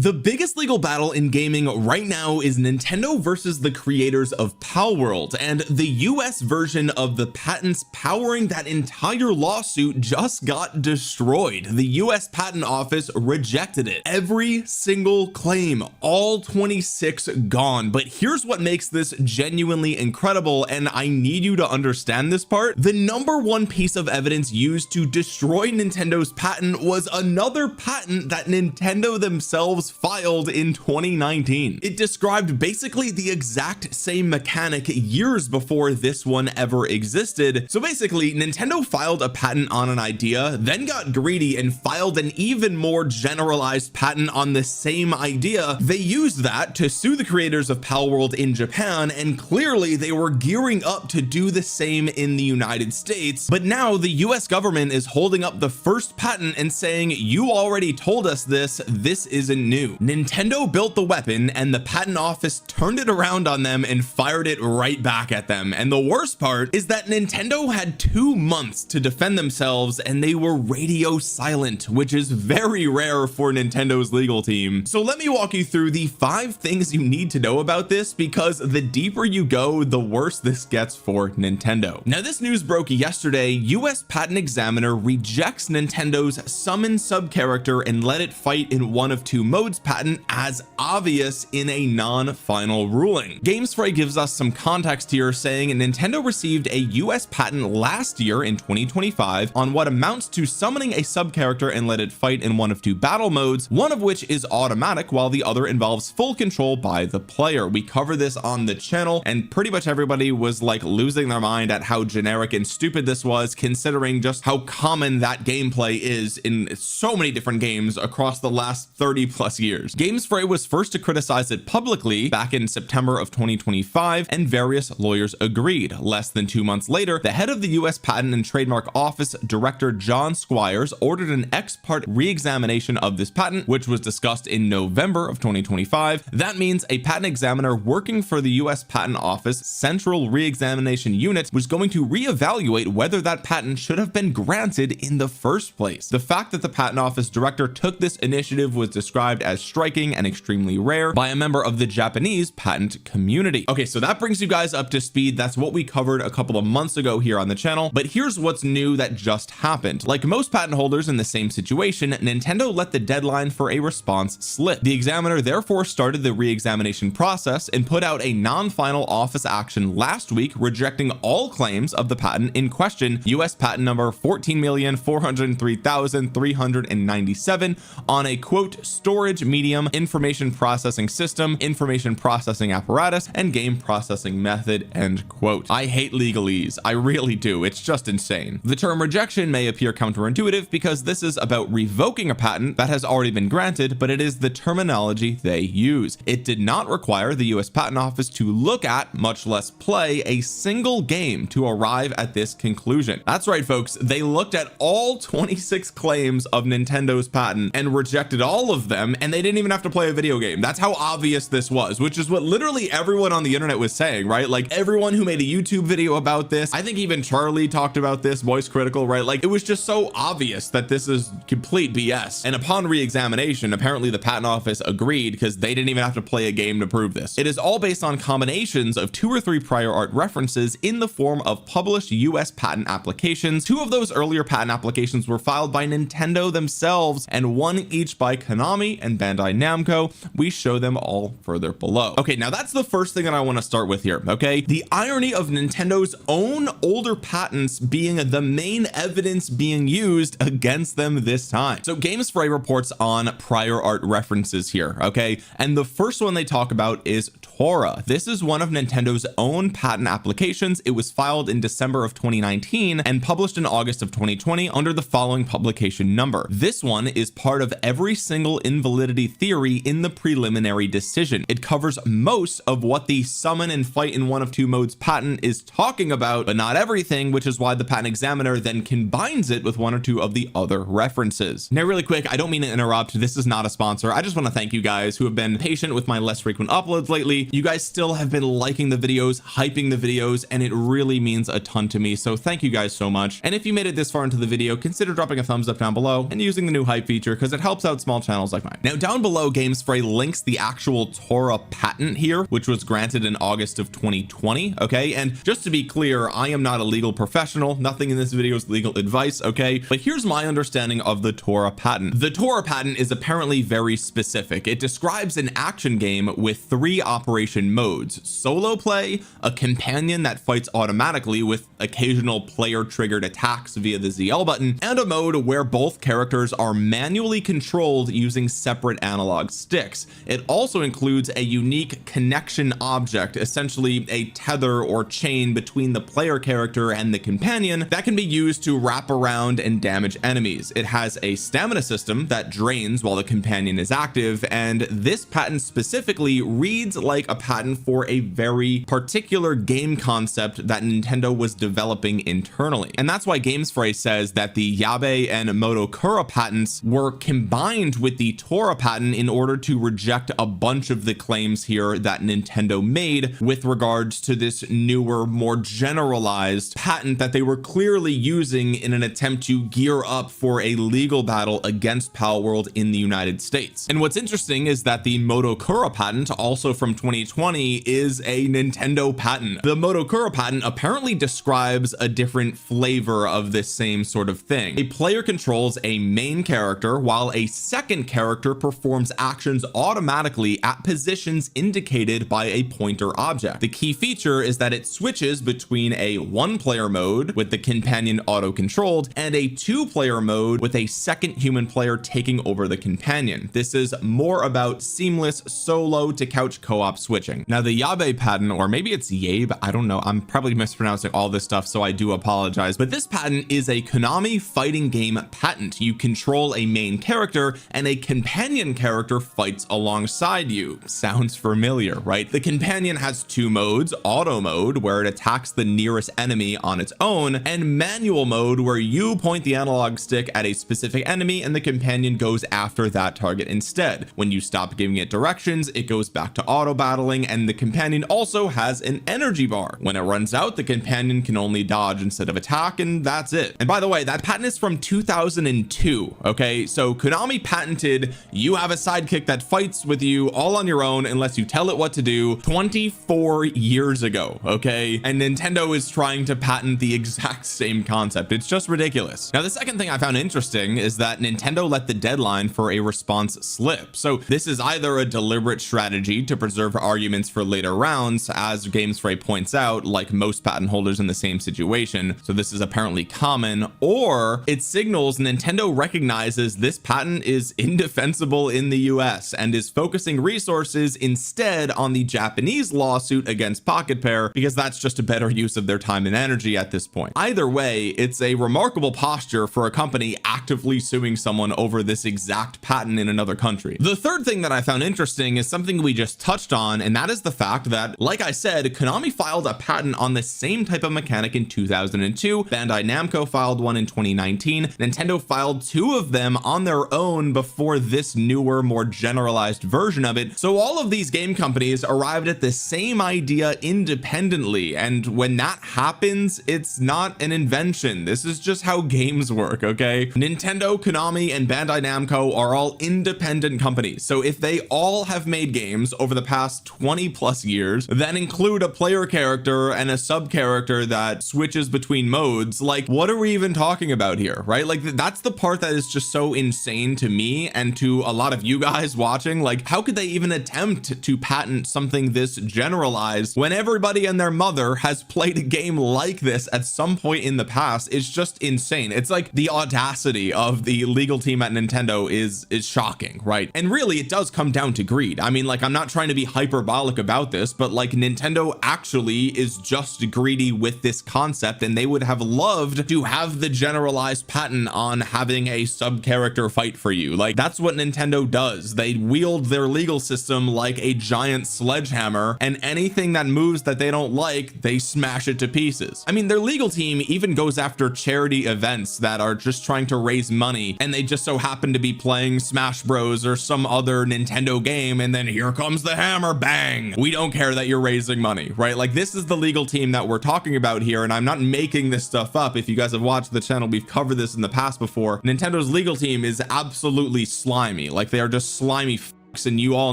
The biggest legal battle in gaming right now is Nintendo versus the creators of Palworld, and the US version of the patents powering that entire lawsuit just got destroyed. The US Patent Office rejected it. Every single claim, all 26 gone. But here's what makes this genuinely incredible, and I need you to understand this part. The number one piece of evidence used to destroy Nintendo's patent was another patent that Nintendo themselves filed in 2019. It described basically the exact same mechanic years before this one ever existed. So basically, Nintendo filed a patent on an idea, then got greedy and filed an even more generalized patent on the same idea. They used that to sue the creators of Palworld in Japan, and clearly they were gearing up to do the same in the United States. But now the US government is holding up the first patent and saying, you already told us this isn't new. Nintendo built the weapon and the patent office turned it around on them and fired it right back at them. And the worst part is that Nintendo had 2 months to defend themselves and they were radio silent, which is very rare for Nintendo's legal team. So let me walk you through the 5 things you need to know about this, because the deeper you go, the worse this gets for Nintendo. Now, this news broke yesterday. US Patent Examiner rejects Nintendo's summon subcharacter and let it fight in one of 2 modes patent as obvious in a non-final ruling. GameSpray gives us some context here, saying Nintendo received a US patent last year in 2025 on what amounts to summoning a subcharacter and let it fight in one of 2 battle modes, one of which is automatic while the other involves full control by the player. We cover this on the channel and pretty much everybody was like losing their mind at how generic and stupid this was, considering just how common that gameplay is in so many different games across the last 30 plus years. GameSpray was first to criticize it publicly back in September of 2025, and various lawyers agreed. Less than 2 months later, the head of the US Patent and Trademark Office, Director John Squires, ordered an ex parte re-examination of this patent, which was discussed in November of 2025. That means a patent examiner working for the US Patent Office Central Re-examination Unit was going to reevaluate whether that patent should have been granted in the first place. The fact that the Patent Office director took this initiative was described as striking and extremely rare by a member of the Japanese patent community. Okay, so that brings you guys up to speed. That's what we covered a couple of months ago here on the channel, but here's what's new that just happened. Like most patent holders in the same situation, Nintendo let the deadline for a response slip. The examiner therefore started the re-examination process and put out a non-final office action last week, rejecting all claims of the patent in question, US patent number 14,403,397, on a quote storage medium, information processing system, information processing apparatus, and game processing method, end quote. I hate legalese. I really do. It's just insane. The term rejection may appear counterintuitive because this is about revoking a patent that has already been granted, but it is the terminology they use. It did not require the US Patent Office to look at, much less play, a single game to arrive at this conclusion. That's right, folks. They looked at all 26 claims of Nintendo's patent and rejected all of them, and they didn't even have to play a video game. That's how obvious this was, which is what literally everyone on the internet was saying, right? Like everyone who made a YouTube video about this, I think even Charlie talked about this, Voice Critical, right? Like it was just so obvious that this is complete BS. And upon re-examination, apparently the patent office agreed because they didn't even have to play a game to prove this. It is all based on combinations of 2 or 3 prior art references in the form of published US patent applications. 2 of those earlier patent applications were filed by Nintendo themselves and 1 each by Konami and Bandai Namco. We show them all further below. Okay, now that's the first thing that I want to start with here. Okay, the irony of Nintendo's own older patents being the main evidence being used against them this time. So GameSpray reports on prior art references here, okay, and the first one they talk about is Tora. This is one of Nintendo's own patent applications. It was filed in December of 2019 and published in August of 2020 under the following publication number. This one is part of every single invalidity theory in the preliminary decision. It covers most of what the summon and fight in one of 2 modes patent is talking about, but not everything, which is why the patent examiner then combines it with 1 or 2 of the other references. Now, really quick, I don't mean to interrupt. This is not a sponsor. I just want to thank you guys who have been patient with my less frequent uploads lately. You guys still have been liking the videos, hyping the videos, and it really means a ton to me. So thank you guys so much. And if you made it this far into the video, consider dropping a thumbs up down below and using the new hype feature because it helps out small channels like mine. Now, Now down below, GamesFrey links the actual Tora patent here, which was granted in August of 2020. Okay, and just to be clear, I am not a legal professional. Nothing in this video is legal advice. Okay, but here's my understanding of the Tora patent. The Tora patent is apparently very specific. It describes an action game with 3 operation modes: solo play, a companion that fights automatically with occasional player triggered attacks via the ZL button, and a mode where both characters are manually controlled using separate analog sticks. It also includes a unique connection object, essentially a tether or chain between the player character and the companion that can be used to wrap around and damage enemies. It has a stamina system that drains while the companion is active, and this patent specifically reads like a patent for a very particular game concept that Nintendo was developing internally. And that's why GamesFrey says that the Yabe and Motokura patents were combined with the Tora patent in order to reject a bunch of the claims here that Nintendo made with regards to this newer, more generalized patent that they were clearly using in an attempt to gear up for a legal battle against Palworld in the United States. And what's interesting is that the Motokura patent, also from 2020, is a Nintendo patent. The Motokura patent apparently describes a different flavor of this same sort of thing. A player controls a main character while a second character performs actions automatically at positions indicated by a pointer object. The key feature is that it switches between a 1-player mode with the companion auto-controlled and a 2-player mode with a second human player taking over the companion. This is more about seamless solo to couch co-op switching. Now the Yabe patent, or maybe it's Yabe, I don't know, I'm probably mispronouncing all this stuff, so I do apologize, but this patent is a Konami fighting game patent. You control a main character and a companion character fights alongside you. Sounds familiar, right? The companion has 2 modes: auto mode, where it attacks the nearest enemy on its own, and manual mode, where you point the analog stick at a specific enemy and the companion goes after that target instead. When you stop giving it directions, it goes back to auto battling, and the companion also has an energy bar. When it runs out, the companion can only dodge instead of attack, and that's it. And by the way, that patent is from 2002. Okay, so Konami patented you have a sidekick that fights with you all on your own unless you tell it what to do 24 years ago. Okay, and Nintendo is trying to patent the exact same concept. It's just ridiculous. Now the second thing I found interesting is that Nintendo let the deadline for a response slip. So this is either a deliberate strategy to preserve arguments for later rounds, as GamesFrey points out, like most patent holders in the same situation, so this is apparently common, or it signals Nintendo recognizes this patent is indefensible in the US and is focusing resources instead on the Japanese lawsuit against Pocketpair, because that's just a better use of their time and energy at this point. Either way, it's a remarkable posture for a company actively suing someone over this exact patent in another country. The third thing that I found interesting is something we just touched on, and that is the fact that, like I said, Konami filed a patent on the same type of mechanic in 2002. Bandai Namco filed one in 2019. Nintendo filed 2 of them on their own before this newer, more generalized version of it. So all of these game companies arrived at the same idea independently, and when that happens, it's not an invention. This is just how games work. Okay, Nintendo, Konami, and Bandai Namco are all independent companies, so if they all have made games over the past 20 plus years that include a player character and a sub character that switches between modes, like, what are we even talking about here, right? Like, that's the part that is just so insane to me and to a lot of you guys watching. Like, how could they even attempt to patent something this generalized when everybody and their mother has played a game like this at some point in the past? It's just insane. It's like the audacity of the legal team at Nintendo is shocking, right? And really, it does come down to greed. I mean, like, I'm not trying to be hyperbolic about this, but like, Nintendo actually is just greedy with this concept, and they would have loved to have the generalized patent on having a sub character fight for you. Like, that's what Nintendo does. They wield their legal system like a giant sledgehammer, and anything that moves that they don't like, they smash it to pieces. I mean, their legal team even goes after charity events that are just trying to raise money, and they just so happen to be playing Smash Bros or some other Nintendo game, and then here comes the hammer, bang, we don't care that you're raising money, right? Like, this is the legal team that we're talking about here, and I'm not making this stuff up. If you guys have watched the channel, we've covered this in the past before. Nintendo's legal team is absolutely slimy. slimy, like they are just slimy and you all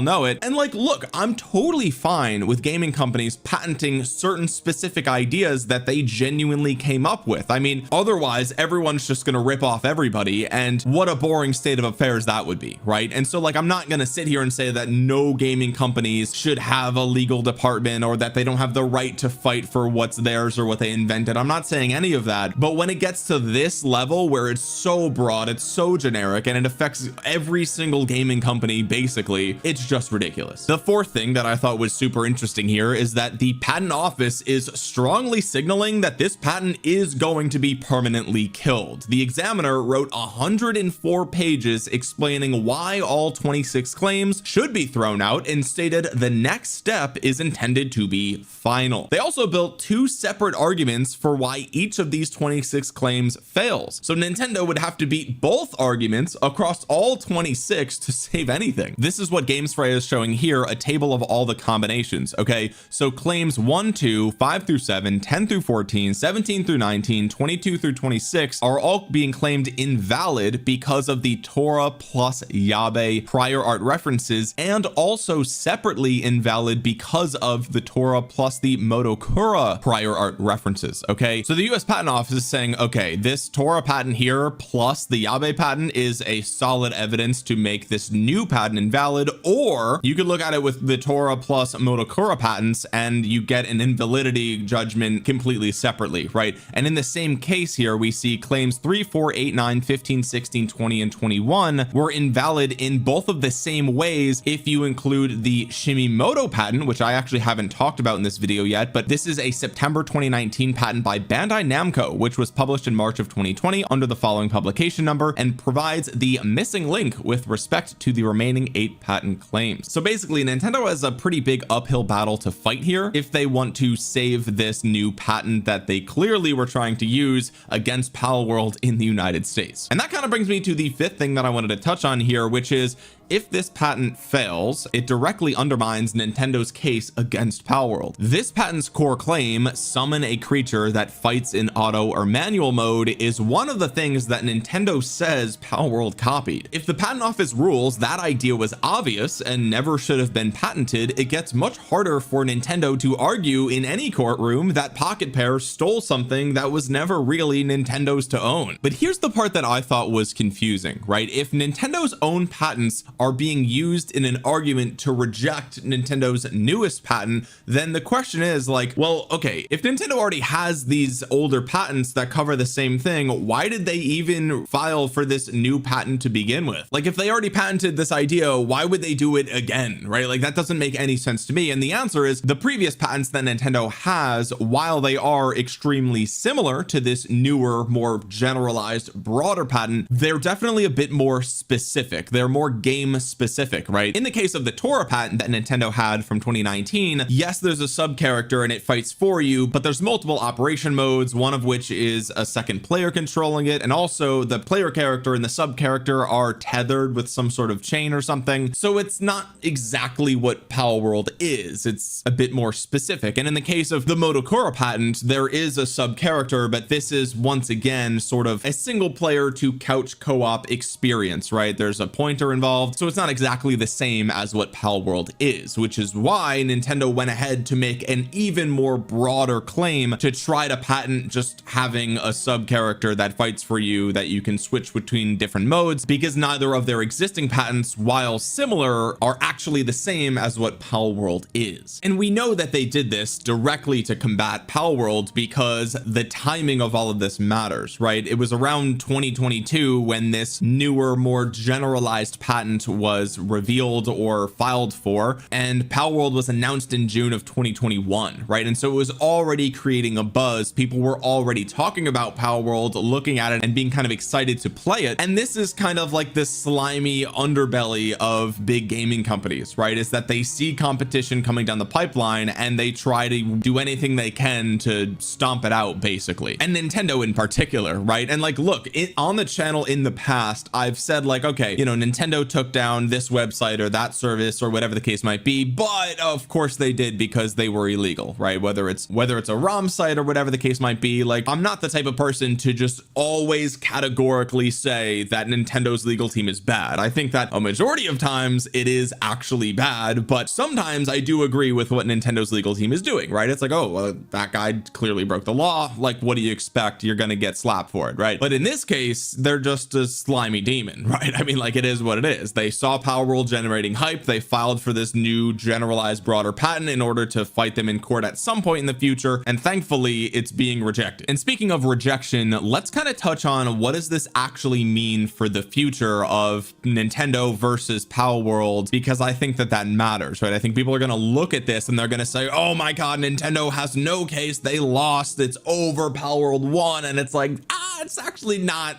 know it. And like, look, I'm totally fine with gaming companies patenting certain specific ideas that they genuinely came up with. I mean, otherwise everyone's just going to rip off everybody, and what a boring state of affairs that would be, right? And so like, I'm not going to sit here and say that no gaming companies should have a legal department or that they don't have the right to fight for what's theirs or what they invented. I'm not saying any of that, but when it gets to this level where it's so broad, it's so generic, and it affects every single gaming company basically, it's just ridiculous. The fourth thing that I thought was super interesting here is that the patent office is strongly signaling that this patent is going to be permanently killed. The examiner wrote 104 pages explaining why all 26 claims should be thrown out and stated the next step is intended to be final. They also built two separate arguments for why each of these 26 claims fails. So Nintendo would have to beat both arguments across all 26 to save anything. This is what GameSpray is showing here, a table of all the combinations. Okay, so claims 1, 2, 5 through 7, 10 through 14, 17 through 19, 22 through 26 are all being claimed invalid because of the Tora plus Yabe prior art references, and also separately invalid because of the Tora plus the Motokura prior art references. Okay, so the US Patent Office is saying, okay, this Tora patent here plus the Yabe patent is a solid evidence to make this new patent invalid. Or you could look at it with the Tora plus Motokura patents and you get an invalidity judgment completely separately, right? And in the same case here, we see claims 3, 4, 8, 9, 15, 16, 20, and 21 were invalid in both of the same ways if you include the Shimimoto patent, which I actually haven't talked about in this video yet, but this is a September 2019 patent by Bandai Namco, which was published in March of 2020 under the following publication number and provides the missing link with respect to the remaining 8 patent claims. So basically Nintendo has a pretty big uphill battle to fight here if they want to save this new patent that they clearly were trying to use against Palworld in the United States. And that kind of brings me to the fifth thing that I wanted to touch on here, which is if this patent fails, it directly undermines Nintendo's case against Palworld. This patent's core claim, summon a creature that fights in auto or manual mode, is one of the things that Nintendo says Palworld copied. If the patent office rules that idea was obvious and never should have been patented, it gets much harder for Nintendo to argue in any courtroom that Pocketpair stole something that was never really Nintendo's to own. But here's the part that I thought was confusing, right? If Nintendo's own patents are being used in an argument to reject Nintendo's newest patent, then the question is like, well, okay, if Nintendo already has these older patents that cover the same thing, why did they even file for this new patent to begin with? Like, if they already patented this idea, why would they do it again, right? Like, that doesn't make any sense to me. And the answer is the previous patents that Nintendo has, while they are extremely similar to this newer, more generalized, broader patent, they're definitely a bit more specific. They're more game specific, right? In the case of the Tora patent that Nintendo had from 2019, yes, there's a sub character and it fights for you, but there's multiple operation modes, one of which is a second player controlling it, and also the player character and the sub character are tethered with some sort of chain or something. So it's not exactly what Palworld is. It's a bit more specific. And in the case of the Motokura patent, there is a sub character, but this is once again sort of a single player to couch co-op experience, right? There's a pointer involved, so it's not exactly the same as what Palworld is, which is why Nintendo went ahead to make an even more broader claim to try to patent just having a sub character that fights for you that you can switch between different modes, because neither of their existing patents, while similar, are actually the same as what Palworld is. And we know that they did this directly to combat Palworld because the timing of all of this matters, right? It was around 2022 when this newer, more generalized patent was revealed or filed for, and Palworld was announced in June of 2021, right? And so it was already creating a buzz. People were already talking about Palworld, looking at it and being kind of excited to play it. And this is kind of like the slimy underbelly of of big gaming companies, right, is that they see competition coming down the pipeline and they try to do anything they can to stomp it out, basically. And Nintendo in particular, right? And like, look, on the channel in the past, I've said like, okay, you know, Nintendo took down this website or that service or whatever the case might be, but of course they did because they were illegal, right? Whether it's a ROM site or whatever the case might be. Like, I'm not the type of person to just always categorically say that Nintendo's legal team is bad. I think that a majority of times it is actually bad, but sometimes I do agree with what Nintendo's legal team is doing, right? It's like, oh, well, that guy clearly broke the law. Like, what do you expect? You're gonna get slapped for it, right? But in this case, they're just a slimy demon, right? I mean, like, it is what it is. They saw Palworld generating hype. They filed for this new generalized broader patent in order to fight them in court at some point in the future, and thankfully it's being rejected. And speaking of rejection, let's kind of touch on what does this actually mean for the future of Nintendo versus Palworld, because I think that matters, right? I think people are going to look at this and they're going to say, oh my god, Nintendo has no case, they lost, it's over, Palworld won. And it's like, that's actually not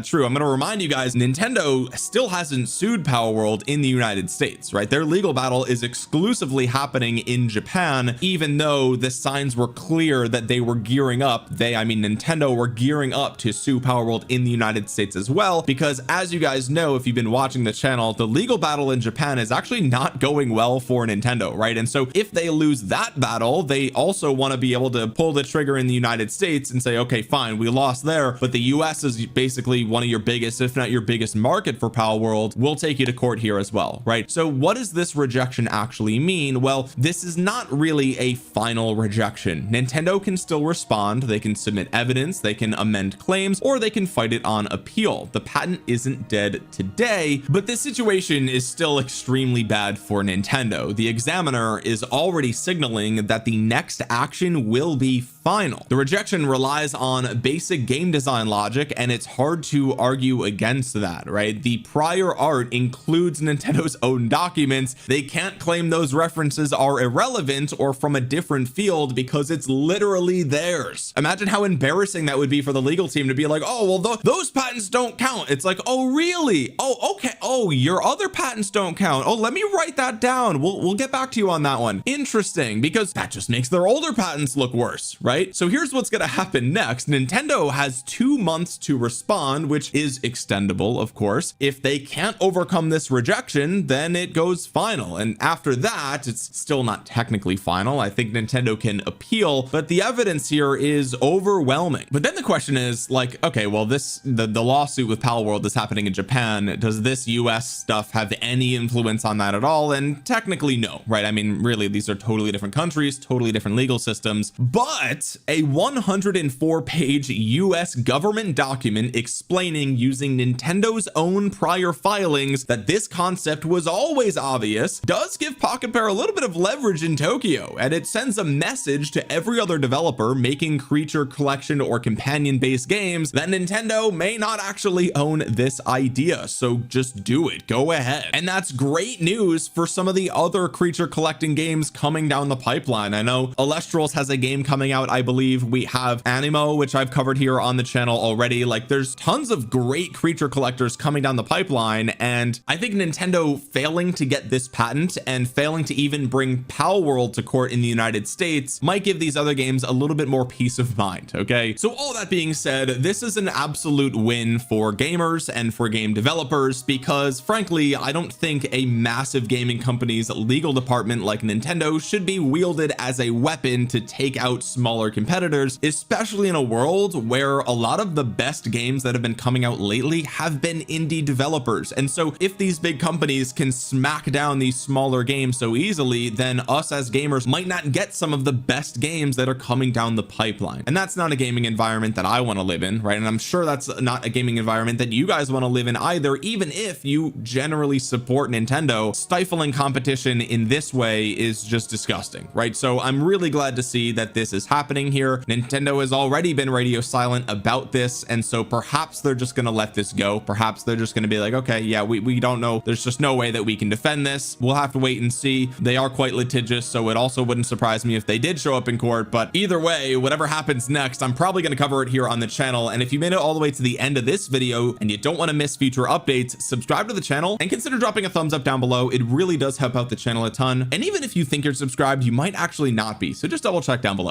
true. I'm going to remind you guys, Nintendo still hasn't sued Palworld in the United States, right? Their legal battle is exclusively happening in Japan, even though the signs were clear that they were gearing up, I mean Nintendo were gearing up to sue Palworld in the United States as well, because as you guys know, if you've been watching the channel, the legal battle in Japan is actually not going well for Nintendo, right? And so if they lose that battle, they also want to be able to pull the trigger in the United States and say, okay, fine, we lost there, but the US is basically one of your biggest, if not your biggest market for Palworld. We'll take you to court here as well, right? So what does this rejection actually mean? Well, this is not really a final rejection. Nintendo can still respond, they can submit evidence, they can amend claims, or they can fight it on appeal. The patent isn't dead today, but this situation is still extremely bad for Nintendo. The examiner is already signaling that the next action will be final. The rejection relies on basic game design logic, and it's hard to argue against that, right? The prior art includes Nintendo's own documents. They can't claim those references are irrelevant or from a different field because it's literally theirs. Imagine how embarrassing that would be for the legal team to be like, oh, well, those patents don't count. It's like, oh, really? Oh, okay. Oh, your other patents don't count. Oh, let me write that down. We'll get back to you on that one. Interesting, because that just makes their older patents look worse, right? So here's what's going to happen next. Nintendo has 2 months to respond, which is extendable, of course. If they can't overcome this rejection, then it goes final. And after that, it's still not technically final. I think Nintendo can appeal, but the evidence here is overwhelming. But then the question is like, okay, well, the lawsuit with Palworld is happening in Japan. Does this US stuff have any influence on that at all? And technically no, right? I mean, really, these are totally different countries, totally different legal systems, but a 104-page US government document explaining using Nintendo's own prior filings that this concept was always obvious does give Pocketpair a little bit of leverage in Tokyo, and it sends a message to every other developer making creature collection or companion based games that Nintendo may not actually own this idea, so just do it, go ahead. And that's great news for some of the other creature collecting games coming down the pipeline. I know Alestrals has a game coming out, I believe. We have Animo, which I've covered here on the channel already. Like, there's tons of great creature collectors coming down the pipeline, and I think Nintendo failing to get this patent and failing to even bring Palworld to court in the United States might give these other games a little bit more peace of mind. Okay, so all that being said, this is an absolute win for gamers and for game developers, because frankly, I don't think a massive gaming company's legal department like Nintendo should be wielded as a weapon to take out smaller competitors, especially in a world where a lot of the best games that have been coming out lately have been indie developers. And so if these big companies can smack down these smaller games so easily, then us as gamers might not get some of the best games that are coming down the pipeline. And that's not a gaming environment that I want to live in, right? And I'm sure that's not a gaming environment that you guys want to live in either, even if you generally support Nintendo. Stifling competition in this way is just disgusting, right? So I'm really glad to see that this is happening here. Nintendo has already been radio silent about this, and so perhaps they're just going to let this go. Perhaps they're just going to be like, okay, yeah, we don't know, there's just no way that we can defend this. We'll have to wait and see. They are quite litigious, so it also wouldn't surprise me if they did show up in court. But either way, whatever happens next, I'm probably going to cover it here on the channel. And if you made it all the way to the end of this video and you don't want to miss future updates, subscribe to the channel and consider dropping a thumbs up down below. It really does help out the channel a ton, and even if you think you're subscribed, you might actually not be, so just double check down below.